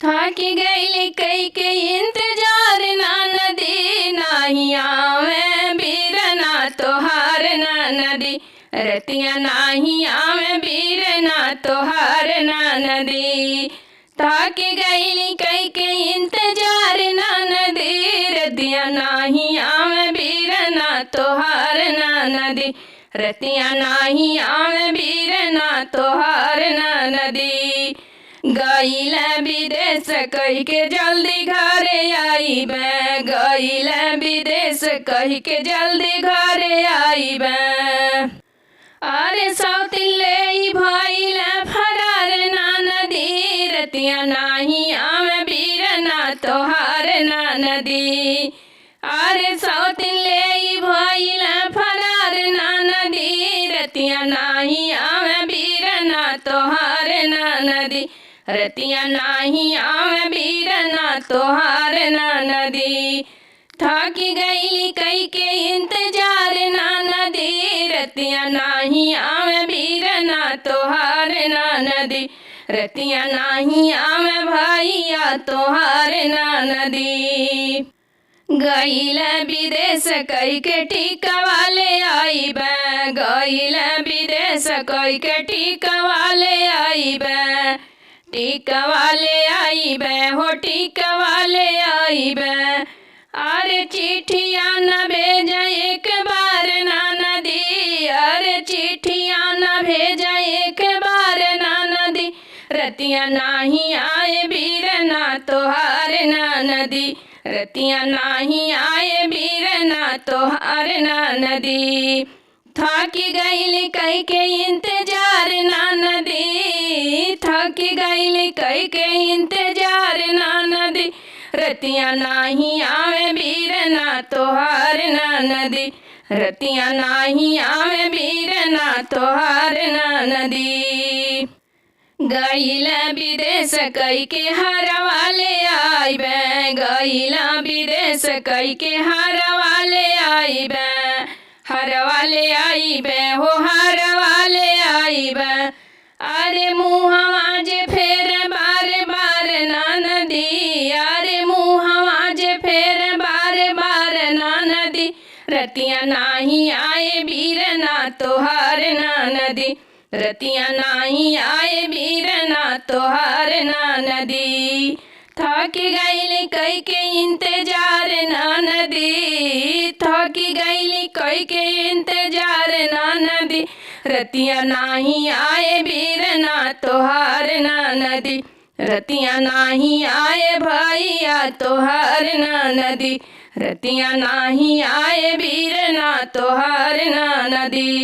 थाकी गईली कई के इंतजार ना नदी नाही आवे बीरना तोहार ना नदी रतिया नाही आवे बीरना तोहार ना नदी थाकी गईली कई के इंतजार ना नदी रतिया नाही आवे बीरना तोहार ना नदी रतिया नाही आवे बीरना तोहार ना नदी गईल विदेश कही के जल्दी घरे आईबे गईल विदेश कही के जल्दी घरे आईबे अरे सौतिले भइल फरार ना नदी रतिया नाही आवे बीरना तोहार ना नदी अरे सौतिले भइल फरार ना नदी रतिया नाही आवे बीरना तोहार ना नदी रतिया नाही आवे बीरना तोहार ना नदी थाकी गईली कई के इंतजार ना नदी रतिया नाही आवे बीरना तोहार ना नदी रतिया नाही आवे भैया तोहार ना नदी गईल विदेश कई के टीका वाले आईबे गईल विदेश कई के टीका वाले आईबे टीका वाले आईबे हो टीका वाले आईबे अरे चिट्ठिया न भेजा एक बार ना नदी अरे चिट्ठिया न भेजा एक बार ना नदी रतिया नाही आए बीरना तोहार ना नदी रतिया नाही आए बीरना तोहार ना नदी थाकी गईली कई के इंतजार ना नदी थाकी गईली कई के इंतजार ना नदी रतिया नाही आवे बीरना तोहार ना नदी रतिया नाही आवे बीरना तोहार ना नदी गईल विदेश कई के हर वाले आईबे गईल विदेश कई के हर वाले आईबे हर वाले आईबे हो हर वाले आईबे अरे मुहवा जे फेर बार बार ना नदी अरे मुहवा जे फेर बार बार ना नदी रतिया नाही आए बीरना तोहार ना नदी रतिया नाही आए बीरना तोहार ना नदी थाकी गईली कई के इंतजार ना नदी थाकी गईली कई के इंतजार ना नदी रतिया नाही आए बीरना तोहार ना नदी रतिया नाही आए भैया तोहार ना नदी रतिया नाही आए बीरना तोहार ना नदी।